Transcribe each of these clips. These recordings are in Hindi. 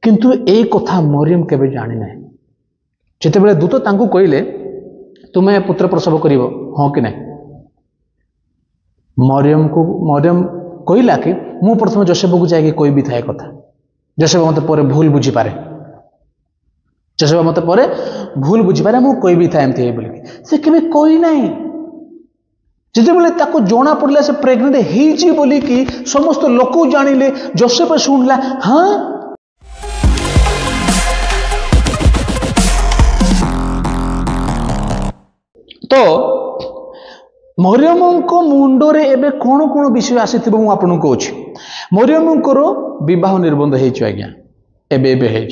किंतु ए कथा मरियम केबे जानी ना जिते दूत तांको कहले तुम्हें पुत्र प्रसव कर हाँ कि नहीं मरियम कहला कि मु प्रथम जोसेफ को जाके कोई भी थाए कथा जोसेफ मत पर भूल बुझी पारे जोसेफ मत पर भूल बुझी पारे मु कोई भी था एमती बोल से केबे कोई नहीं जिते बेले ताको जना पड़ला से प्रेग्नेंट हेची बोली कि समस्त लोक जानिले जोसेफ शुणला हाँ तो मरियम को मुंडरे एबे कौन कौन विषय आसी मु आपन को मरियम विवाह निबंध हो आज्ञा एबे एबे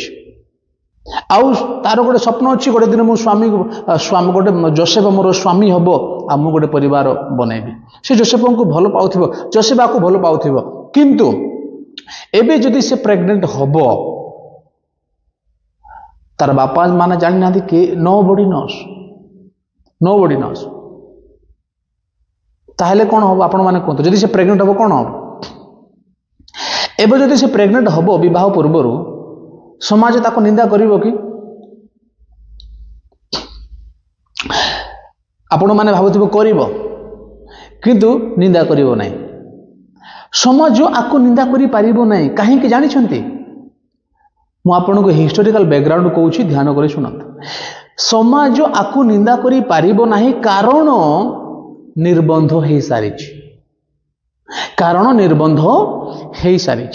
आउ तार गोटे स्वप्न अच्छी गोटे दिन मो स्वामी गोटे जोसेफ मोर स्वामी हम आ मु गोटे परिवार बनैबी से जोसेफ को भल पाउथिबो जोसेफ आपको भल पाउथिबो किंतु एबे जदि से प्रेग्नेंट हब तार बापा माने जानि ना कि नोबडी नोस ताहले कौन हम आपण माने कहते जदि से प्रेग्नेंट हम कौन हम एबे जदि से प्रेग्नेंट हम विवाह पूर्व समाज ताको निंदा करिवो कि आपण माने भाबुथिबो करिवो किंतु निंदा करिवो नाही समाज आको निंदा करि पारिबो नाही काहे कि जानि छंती मु आपन को हिस्टोरिकल बैकग्राउंड कहूची ध्यान करी सुनत समाज आको निंदा करि पारिबो नाही कारण निर्बंध हो सारी कारण निर्बंध हो सारी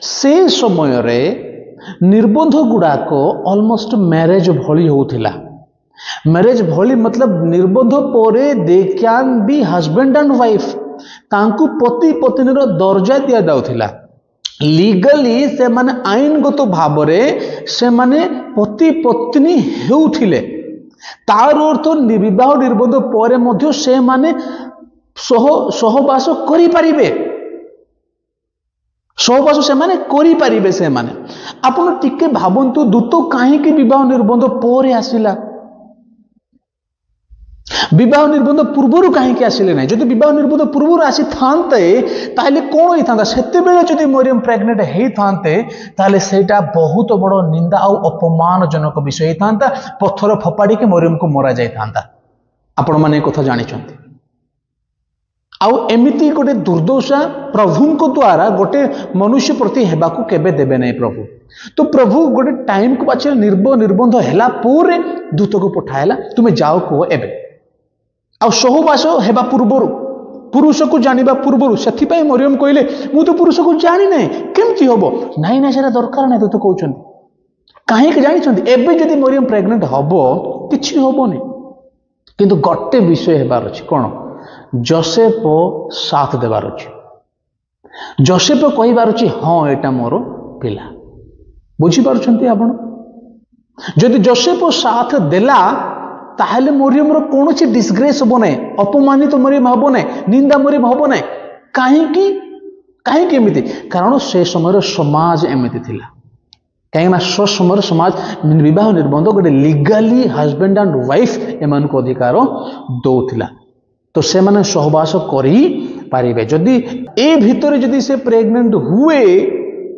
से समय रे निर्बंध गुड़ाक ऑलमोस्ट मैरिज भली होउथिला मैरिज भली मतलब निर्बंध परे they can be husband and wife तांकु पति पत्नी रो दर्जा दिया जाउथिला लीगली से माने आईनगत भाव रे से माने पति पत्नी हेउथिले तार अर्थ विवाह निर्बंध परे मध्य से माने सहवास करि पारिबे सहवास से माने करि पारिबे से माने आपण टिके भाबंतु दूत काहे कि विवाह निर्बंध परे आसिला विवाह निर्बंध पूर्व कहीं आसिले ना जब विवाह निर्बंध पूर्व आसी थांते ताहले कौन होई थांता सेते बेले जदि मरियम प्रेग्नेंट हेई थांते ताहले सेटा बहुत बड़ निंदा और अपमानजनक विषय थांता पत्थर फपाड़ी के मरियम को मरा जाई थांता आपण माने कथा जानि छथि आउ एमिति गोटे दुर्दशा प्रभु को द्वारा गोटे मनुष्य प्रति हेबाकू केबे देबे नै प्रभु तो प्रभु गोटे टाइम को बाचे निर्बंध हैला पूरे दूत को पठायला तुमे जाओ को एबे आ सहवास हेबा पूर्वर पुरुष को जानिबा पूर्वर से मरियम कहले मु तो पुरुष को जानी ना केमती हम नाई ना सेटा दरकार ना तो कहउछन कहीं जानी छथि एबे जदि मरियम प्रेग्नेंट हबो किछि हबोनी किंतु गोटे विषय हेबार अछि कोन जोसेफ साथ देवार अछि जोसेफ कहिबार अछि हां एटा मोर पिला बुझी पारुछंती आपण जदि जोसेफ साथ देला ताहले मरियम रो कौन सी डिस्ग्रेस हम ना अपमानित तो मरियम हम ना निंदा मरियम हम ना कहीं एमती कारण से समय समाज एमती थिला कहीं सो समय समाज विवाह निर्बंध गोटे लीगली हस्बैंड एंड वाइफ एमान को अधिकार दौला तो से माने सहवास करी पारिबे जदि ए भितरे जदि से प्रेग्नेंट हुए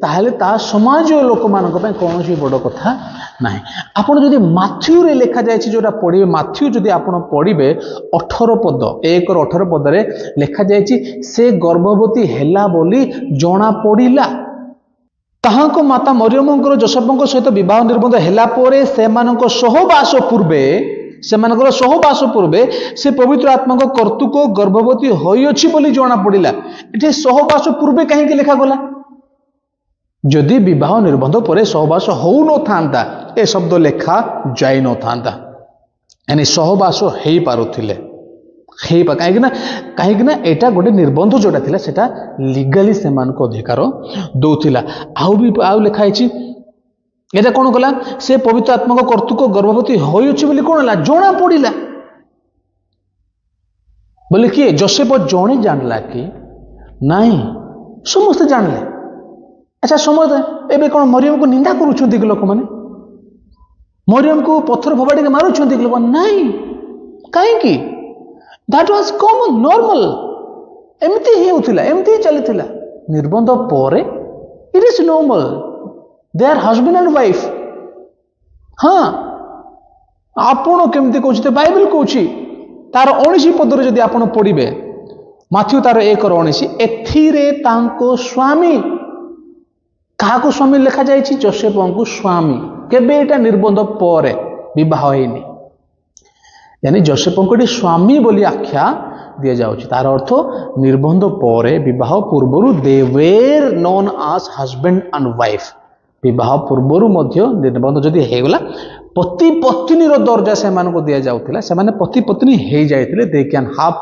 ताहले ता समाज लोक मानक पे कौन सी बड़ कथा नहीं आपण जदि माथ्यू रे लिखा जाय छि जोटा पढिबे माथ्यू जदि आपण पढिबे 18 पद 1 और 18 पद रे लिखा जाय छि से गर्भवती हेला बोली जणा पड़िला ताहाको माता मरियमंकर जोसेफंक सहित विवाह निर्बंध हेला परे सेमानक सहवास पूर्वे सेमानकर सहवास पूर्वे से पवित्र आत्मा को कर्तुक गर्भवती होई अछि बोली जणा पड़िला एठी सहवास पूर्वे काहे लिखा गला जदि विवाह निर्बंध पर सहवास हो न था ए शब्द लेखा जाई न था यानी सहवास हो पारुथिले कहीं एटा गोटे निर्बंध जोटा थिला सेटा लीगली सेमान को अधिकार दौथिला आउ भी आउ लिखाई एटा कौन कला से पवित्र आत्मा को कर्तुक गर्भवती होई अछि बोली कौन जना पड़िला बोले किए जोसेफ जणे जानला कि नहीं समस्त जानले अच्छा समझ एबे कौन मरियम को निंदा करुछंती लोक माने मरियम को पत्थर फबाड़ी के मारुछंती लोक नहीं कहीं दैट वाज कॉमन नॉर्मल एमती ही होथिला एमती ही चलीथिला निर्बंध परे it is normal they are husband and wife. हाँ आपण केमती कहते बाइबल कहूँ तार 19 पदर जदि आपण पढ़े माथ्यू तार 1:19 एथिरे तांको स्वामी क्या स्वामी लिखा जाए जोसेफ को स्वामी केबे एटा निर्बंध पर विवाह होनी यानी जोसेफ को स्वामी बोली आख्या दि जाउछि तार अर्थ निर्बंध पर विवाह पूर्व they were known as husband and wife विवाह पूर्व निर्बंध जदि हेगला पति पत्नी दर्जा से दि जाउथिला से माने पति पत्नी हे जाइथिले they can have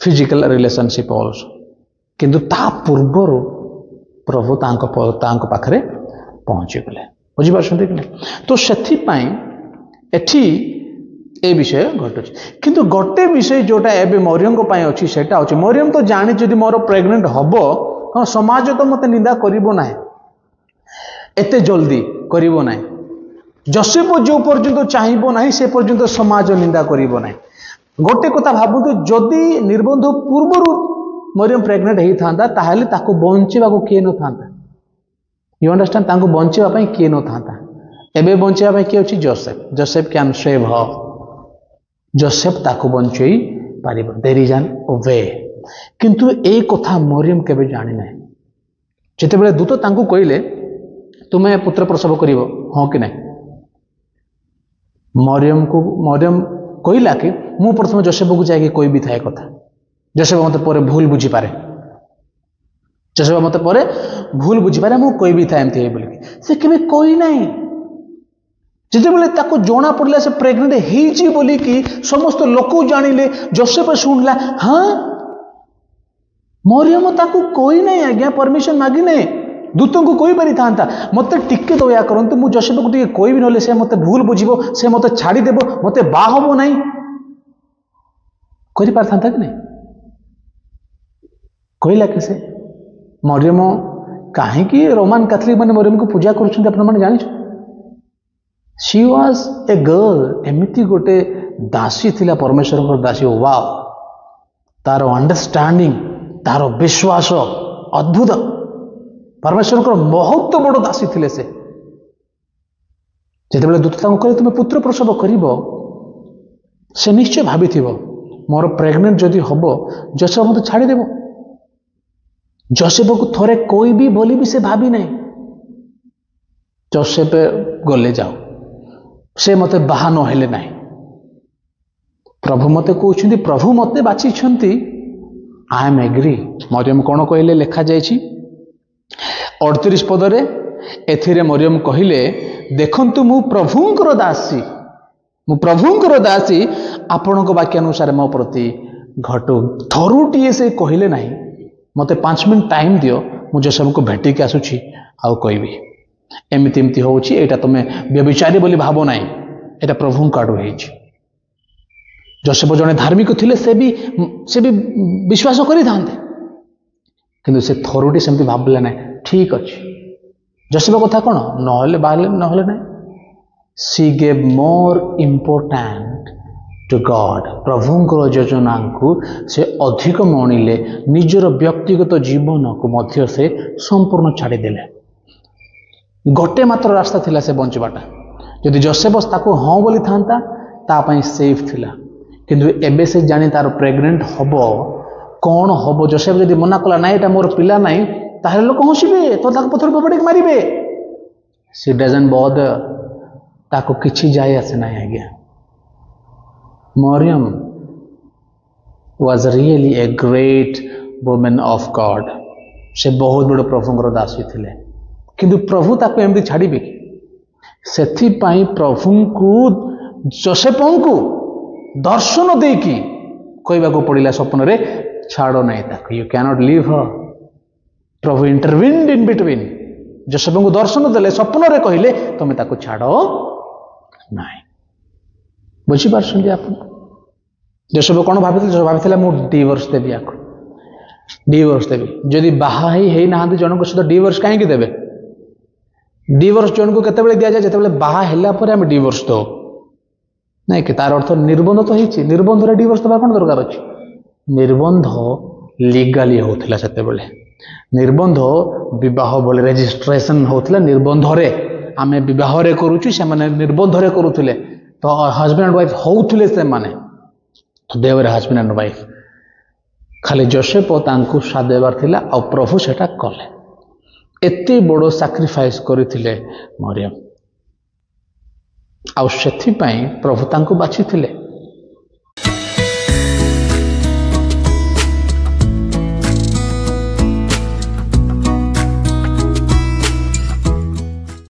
physical relationship also किंतु ता पूर्व प्रभु तांको पाखरे पहुंची गले बुझी पारछन्ते कि नहीं। तो सेथि पई एठी ए विषय घटुछि किंतु गोटे विषय जोटा एबे मरियम को पई अछि सेटा अछि मरियम तो जानि जदि मोर प्रेग्नेंट हबो कोन समाज तो मते निंदा करिवो नाही एते जल्दी करिवो नाही जोसेफ जो पर्यंत चाहिबो नाही से पर्यंत समाज निंदा करिवो नाही। गोटे कथा भाबुतु जदि निर्बंध पूर्वरु मरियम प्रेग्नेंट ही था ताहले ताको बंचेबा को किए न था यू अंडरस्टैंड ताको बंचेबा पई किए न था एबे बंचेबा पई किए अछि Joseph Joseph can save her Joseph ताको बंचेई पारिबो देयर इज एन वे किंतु ए कथा मरियम केबे जानि नै जेते बेले दूत तांको कहिले तुमे पुत्र प्रसव करिवो हां कि नहीं मरियम कहला कि मु प्रथम जोसेफ को जाके कोई भी थाए कथा जोसेफ मत पर भूल बुझी पारे जोसेफ मत पर भूल बुझी पारे मु कोई भी था एमती बोल से केबे कोई नहीं जिते बेले ताको जोना पड़ला से प्रेग्नेंट हेची बोली कि समस्त लोक जानिले जोसेफ सुनला हाँ मरियम ताको कोई नहीं आज्ञा परमिशन मागी नहीं दूत को कोई पारि था मत टिके दया करंतु मु जोसेफ को टिके कोई भी नले से मते भूल बुझिबो से मते छाड़ी देबो मते बा होबो नहीं करि पार था कि नहीं कहला कि से मरियम कहीं रोमान कैथोलिक मैंने मरियम को पूजा कर जान शी वाज ए गर्ल एमती गोटे दासी थिला परमेश्वर को दासी वाव तार अंडरस्टैंडिंग तार विश्वास अद्भुत परमेश्वर को बहुत बड़ दासी थिले से जिते बेले दूत कहे तुम पुत्र प्रसव करिवो से निश्चय भाभी मोर प्रेग्नेंट जदि हबो जोसेफ मत छाड़ी देबो जोसेफ को थोड़े कोई भी बोली भी से भाभी नहीं जोसेफ गले जाओ से मते बाहा न हेले नहीं प्रभु मते कहउछंती प्रभु मते बाची छंती आई एम एग्री मरियम कौन कहले लिखा जायछि 38 पदरे एथिरे मरियम कहिले देखंतु मु प्रभुंकर दासी आपणक वाक्य अनुसार मो प्रति घटू थरुटीए से कहले नहीं मते 5 मिनट टाइम दियो मु जोसेफ को भेटिक आसुछि आउ कहबी एमती एमती होउछि एटा तुमे व्यभिचारी बोली भाबो नाही एटा प्रभु काडू हेछि जोसेफ जने धार्मिक थिले से भी विश्वास करि थांते किंतु से थरुटी सेमती भाबले नाही ठीक अछि जोसेफ कथा कोन नहले बाले नहले नाही she gave more important to God प्रभुंकर योजना को से अधिक मणिले निजर व्यक्तिगत जीवन को मध्य से संपूर्ण छाड़ी देले गोटे मात्र रास्ता थिला से बंचवाटा यदि जोसेफ ताको हाँ बोली था तापाई सेफ थिला किंतु एबे से जानी तार प्रेग्नेंट हबो कौन हबो जोसेफ यदि मना कला ना एटा मोर पिला नहीं ताहले लोक हंसिबे तो ताको पत्थर पपड़ी मारिबे सी डजंट बॉदर ताको किछि जाय आसे ना आज्ञा Mariam was really a great women of God से बहुत बड़ प्रभुंकर दासी थिले किंतु प्रभु ताको एमती छाड़िबे सेथि पाई प्रभु को जोसेफ को दर्शन देकी कहबा को पड़िला स्वप्न रे छाड़ो नहीं ताको you can not leave her Prabhu intervened in between Joseph को दर्शन देले स्वप्न रे कहले तुम ताको छाड़ो नहीं बुझी पारछन्ती आप जोसेफ कौन भाभी मु डिवोर्स देवी आको डिवोर्स देवी जदि बाहा ही ना जन को सहित डिवोर्स कहीं देवे डिवोर्स जन को केते दि जाए जिते बाहा हेला पर आम डिवोर्स दो नहीं कि तार अर्थ निर्बंध तो होती निर्बंध डिवोर्स दबा कौन दरकार अच्छी निर्बंध लीगाली होता से निबंध विवाह बोले रेजिस्ट्रेशन होता निबंध आमे विवाह करुचु से माने निबंध करुले तो हजबैंड एंड वाइफ होउथले से माने दे वर हजबैंड एंड वाइफ खाली जोसेफ तांकु साथ देवार थिला आ प्रभु सेटा कले एते बड़ो सैक्रिफाइस करथिले मरियम आ सेथि पई प्रभु तांकु बाछिथिले